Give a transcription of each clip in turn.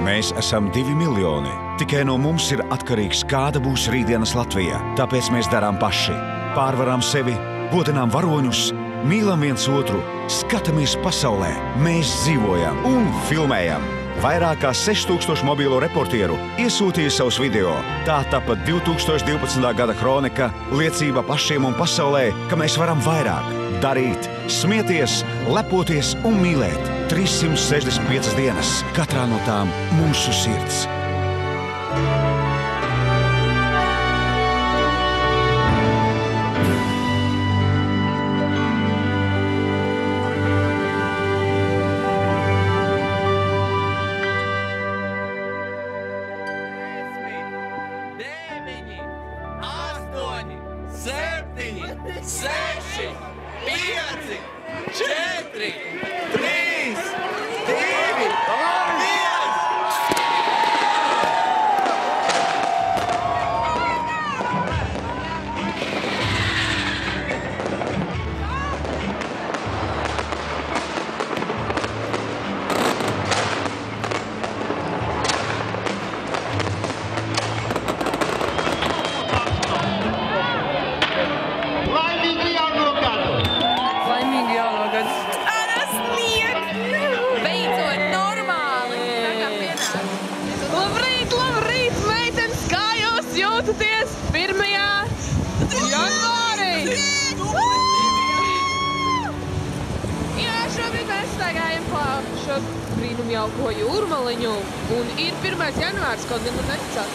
Mēs esam 2 miljoni. Tikai no mums ir atkarīgs, kāda būs rītdienas Latvija. Tāpēc mēs darām paši. Pārvaram sevi, godinām varoņus, mīlam viens otru, skatāmies pasaulē. Mēs dzīvojam un filmējam. Vairāk kā 6000 mobīlo reportieru iesūtīja savus video. Tā tapa 2012. gada kronika, liecība pašiem un pasaulē, ka mēs varam vairāk darīt, smieties, lepoties un mīlēt. 365 dienas, katrā no tām mūsu sirds. Brīnumjauko jūrmaliņu, un ir 1. janvārs, kaut gan neticāt.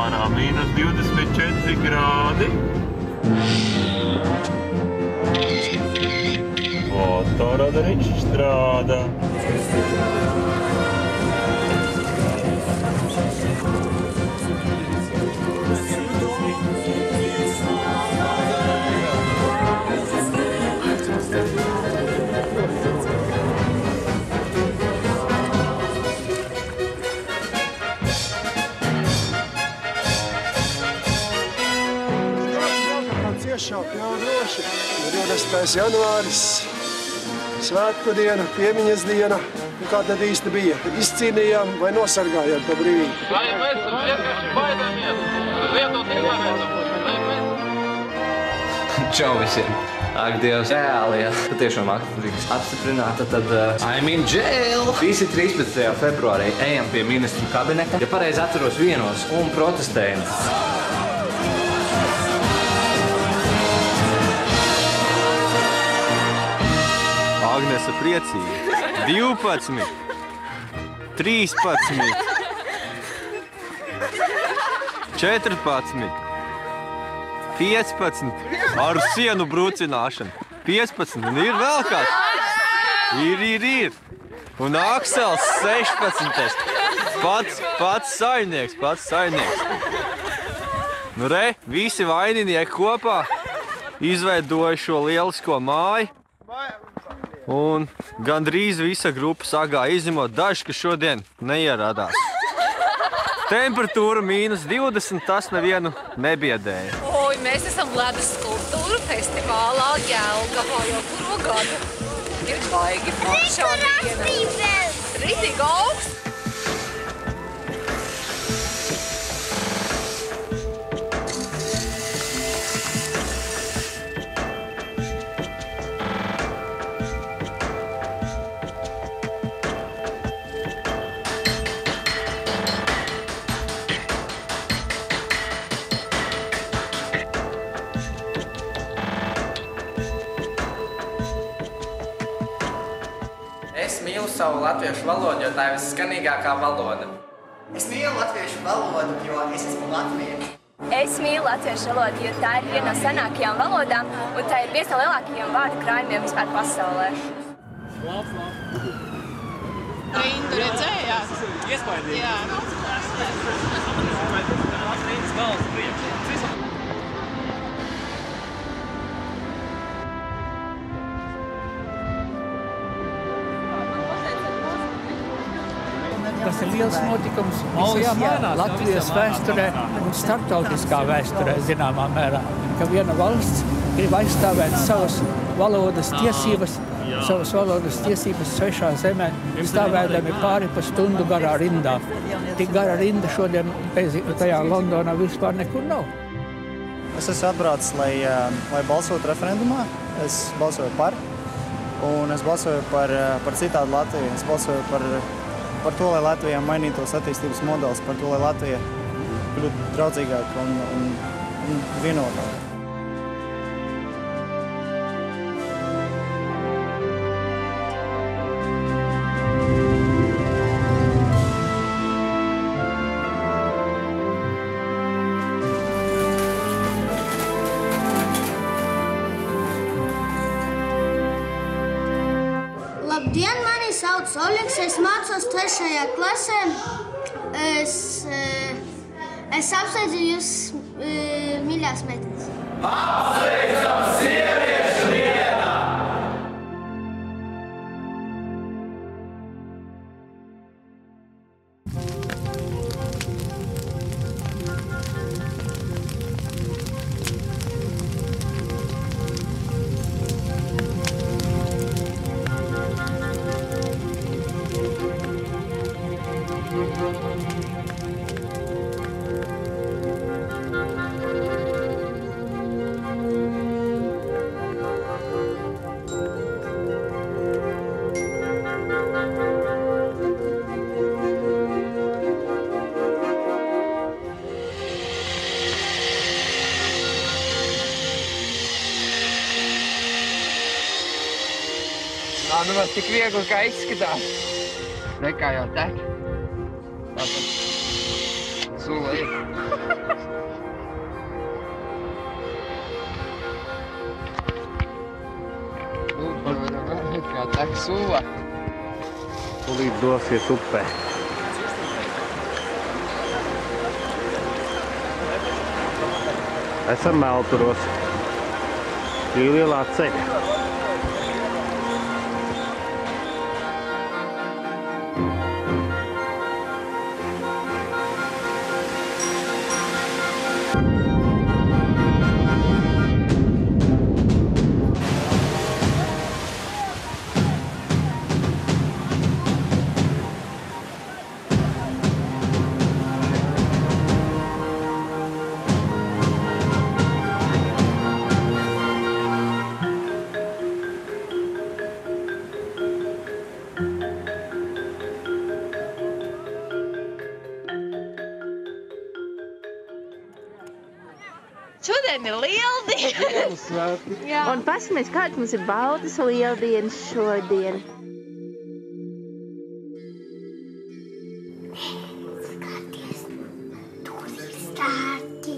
Ārā -24 grādi. Fotoradariņš strādā. Ciešāk, jā, droši. 20. janvāris. Svētku diena, piemiņas diena. Kā tad īsti bija? Izcīnījām vai nosargājām to brīvību? Vai mēs vienkārši baidāmies lietot ievērotam? Čau visiem! Ak, Dievs, reāli, ja patiešām aktivitātes apstiprināta, tad I'm in jail! Visi 13. februārī ejam pie ministru kabineta, ja pareizi atceros vienos, un protestējam. Agnese priecīga. 12, 13, 14, 15, ar sienu brucināšanu. 15, un ir vēl kāds. Ir. Un Aksels 16. Pats saimnieks. Nu re, visi vaininieki kopā izveidoja šo lielisko māju. Un gandrīz visa grupa sagāja, izņemot daži, kas šodien neieradās. Temperatūra -20, tas nevienu nebiedēja. Oi, mēs esam ledus skulptūru festivālā Jelgavā jau kuro gadu. Ir baigi foršā diena. Ritīgi augsts. Es mīlu savu latviešu valodu, jo tā ir visskanīgākā valoda. Es mīlu latviešu valodu, jo es esmu latviešu. Es mīlu latviešu valodu, jo tā ir viena no senākajām valodām, un tā ir viens no lielākajiem vārdu krājumiem vispār pasaulē. Rindu redzējāt? Iespaidīgi. Jā. Tas ir liels notikums visas Latvijas vēsturē un starptautiskā vēsturē zināmā mērā, ka viena valsts grib aizstāvēt savas valodas tiesības svešā zemē, stāvēdami pāri pa stundu garā rindā. Tik gara rinda šodien tajā Londonā vispār nekur nav. Es esmu atbraucis, lai balsotu referendumā. Es balsoju par, un es balsoju par citādu Latviju. Es balsoju par to, lai Latvijā mainītos attīstības modelis, par to, lai Latvija kļūtu draudzīgāka un vienotāka. Labdien, mani sauc Oļegs, es mācos 3. klasē. Es apsveicu jūs, mīļās meitenes. Apsveicam sieviešu dienā! Nu, man tik viegli, kā izskatās. Nekā jau tek. Tātad sula ir. Nekā tek sula. Tūlīt dosies upē. Esam Melturos. Lielā ceļa. Šodien ir lieldienas. Un paskamies, kāds mums ir baudas lieldienas šodien. Skaties, tur ir stārķi.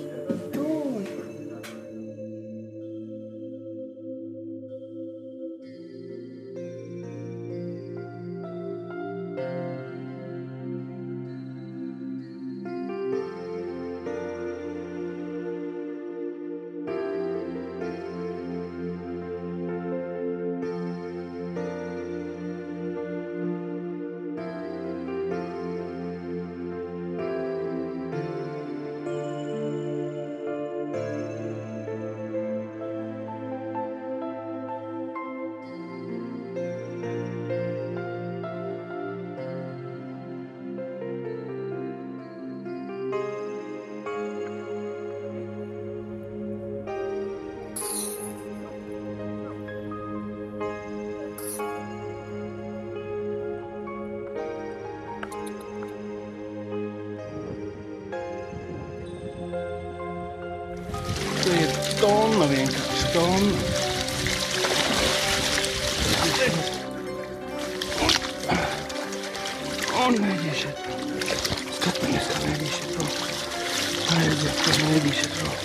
Tur. Te ir tonna vienkārši, tonna. Un mēģīši iet prom. Skatāmies, kā mēģīši iet prom. Aiziet, kā mēģīši iet prom.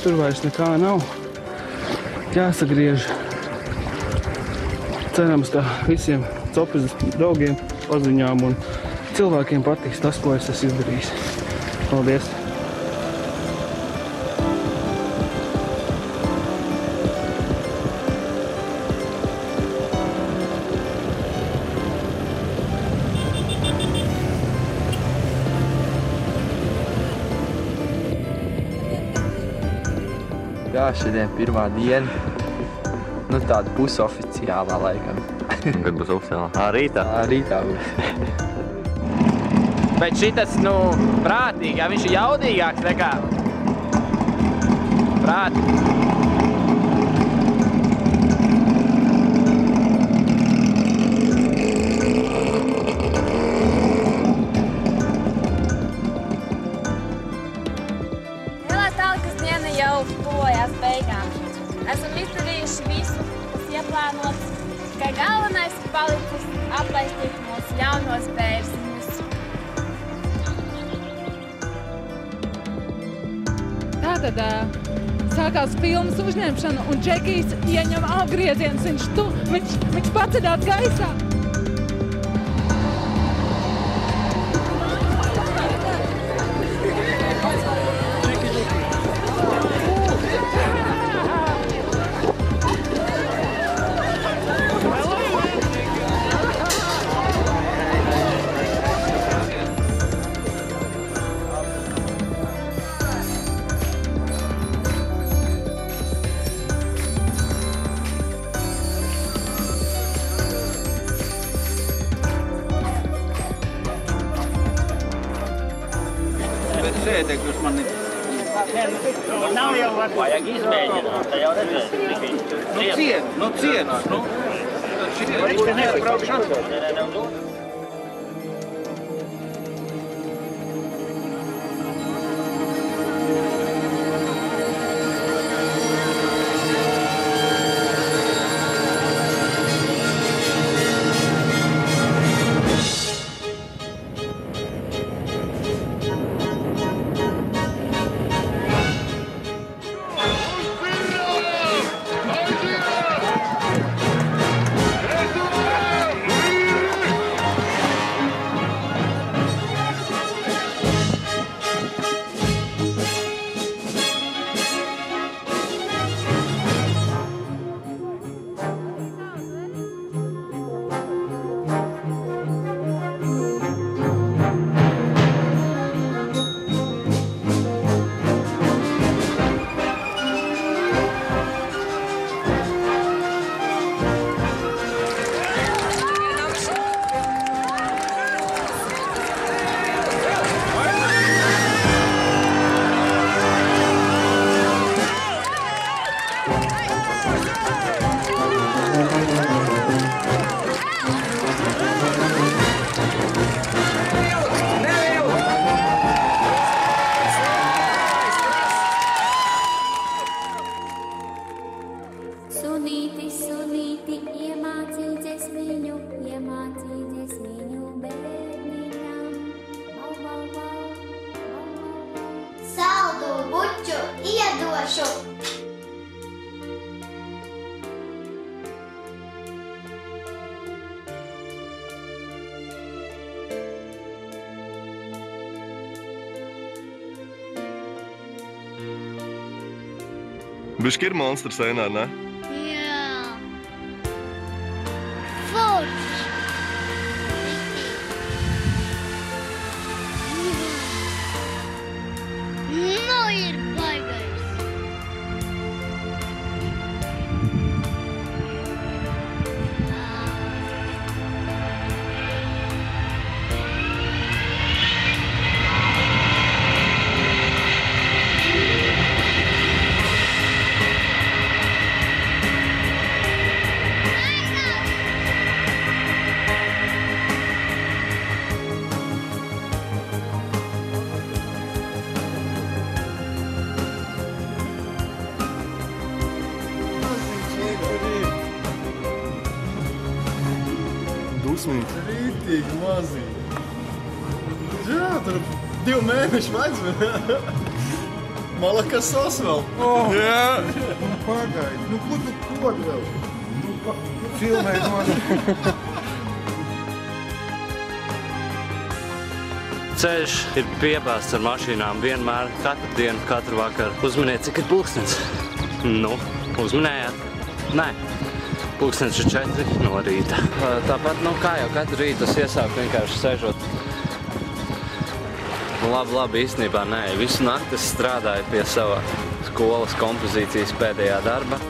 Tur vairs nekā nav. Jāsagriež. Cerams, ka visiem Copes draugiem, paziņām un cilvēkiem patiks tas, ko es esmu izdarījis. Paldies! Jā, šodien pirmā diena. Nu, tāda pusoficiālā laikam. Kad būs oficiālā? Rītā? Rītā būs. Bet šitas, nu, prātīgi, jā, viņš ir jaudīgāks nekā. Prātīgi. Esam izdarījuši visu, kas ieplānots, tikai galvenais ir palicis aplaistīt mūsu ļaunos bērziņus. Tātad sākās filmas uzņemšana un Džekijs ieņem apgriezienus, viņš paceļās gaisā. Sēdekļus man ir. Nav jau vajag izmēģināt, tā jau redzēs. No cienas, nu. Viņš te nesabraukš atpakaļ. Bišķi ir monstrs ainā, ne? Jā. Forši. Nu ir baigais. Dusmīgi. Rītīgi mazīgi. Jā, tur 2 mēneši vajadzēja. Malakas sos vēl. Jā. Pagaidi. Nu, ko tu kod vēl? Filmē godu. Ceļš ir piebāzts ar mašīnām vienmēr, katru dienu, katru vakaru. Uzminiet, cik ir pulkstens? Nu, uzminējāt? Nē. Pulkstens ir 4 no rīta. Tāpat, nu kā jau katru rītu es iesāku vienkārši sežot. Labi, īstenībā nē. Visu nakti es strādāju pie sava skolas kompozīcijas pēdējā darba.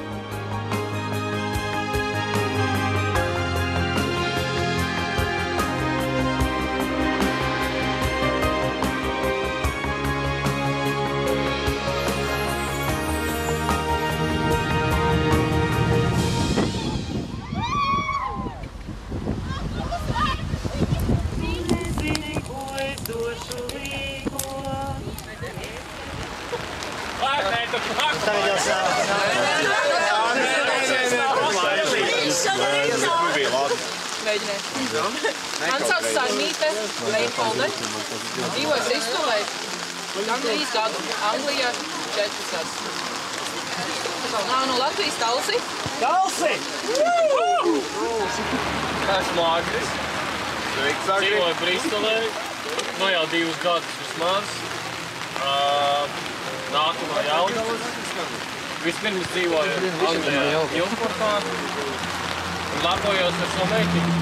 Man sauc Sarmīte Leipolde, dzīvoju Bristolē, gan 3 gadu, Anglijā 4 gadus. Nav no Latvijas Talsi. Talsi! Esmu Agris. Dzīvoju Bristolē, no jau 2 gadus vismaz. Nāku no Jelgavas. Vispirms dzīvoju Anglijā Jūfortā un labojos ar šo meitiņu.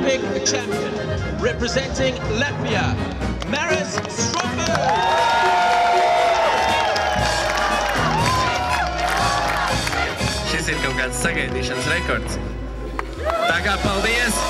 Olympic champion, representing Latvia, Maris Stromberg. Šis ir kaut kāds sagaidīšanas rekords. Tā kā paldies!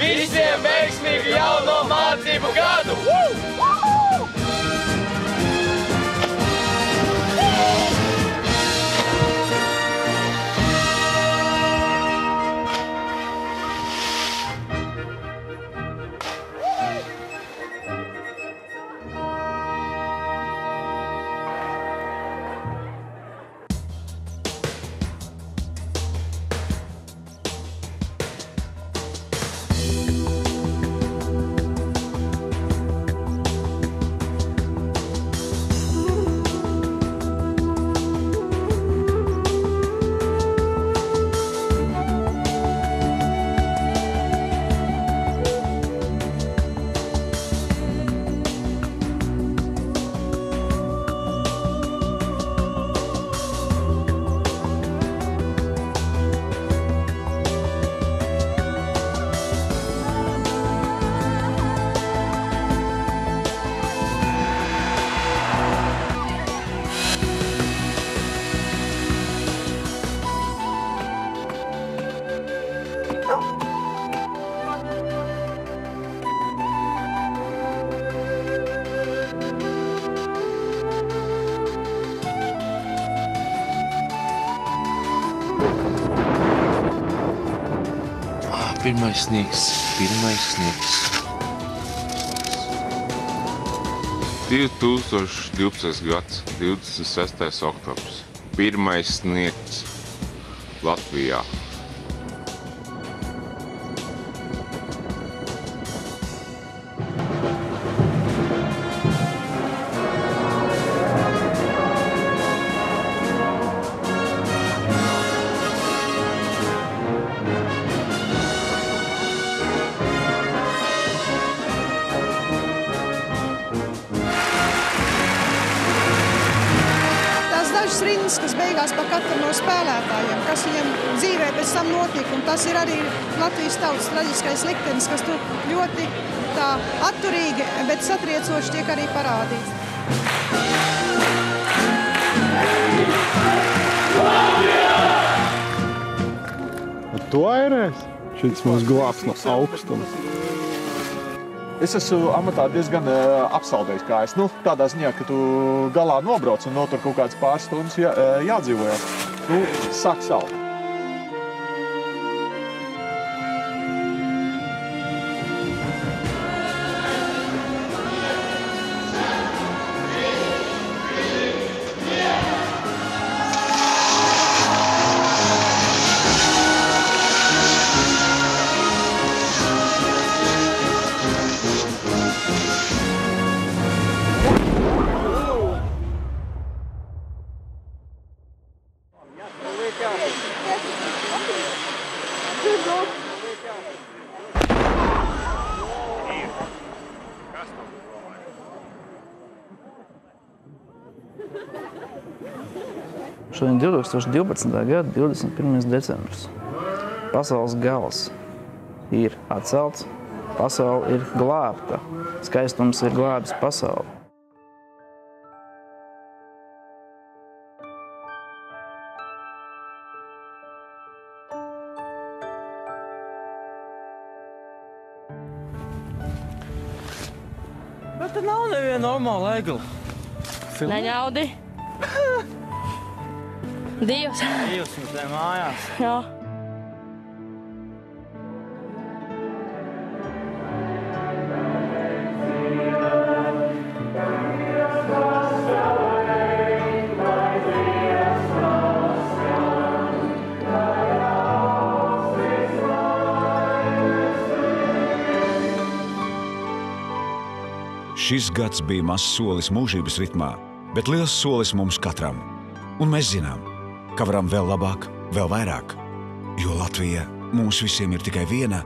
Visiem veiksmīgu jauno mācību gadu! Pirmais sniegs. 2012. gads, 26. oktobrs. Pirmais sniegs Latvijā. pa katru no spēlētājiem, kas viņam dzīvē pēc tam notika. Un tas ir arī Latvijas tautas traģiskais liktenis, kas tur ļoti tā atturīgi, bet satriecoši tiek arī parādīts. Tu airēs? Šis mūs glābs no augstuma. Es esmu amatā diezgan apsaldējis kājas. Tādā ziņā, ka tu galā nobrauc un tur kaut kāds pāris stundas jādzīvojās. Sāk salt. Šodien 2012. gada 21. decembris. Pasaules gals ir atcelts, pasaule ir glābta, skaistums ir glābis pasauli. Bet te nav neviena normāla egla. Neļaudi. Dievs. Dievs mums te mājās. Jā. Šis gads bija mazs solis mūžības ritmā, bet liels solis mums katram. Un mēs zinām, ka varam vēl labāk, vēl vairāk, jo Latvija mums visiem ir tikai viena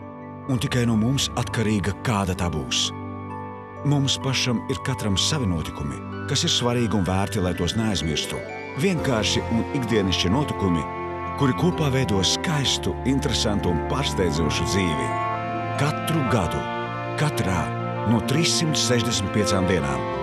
un tikai no mums atkarīga, kāda tā būs. Mums pašam ir katram savi notikumi, kas ir svarīgi un vērti, lai tos neaizmirstu. Vienkārši un ikdienišķi notikumi, kuri kopā veido skaistu, interesantu un pārsteidzošu dzīvi. Katru gadu, katrā no 365 dienām.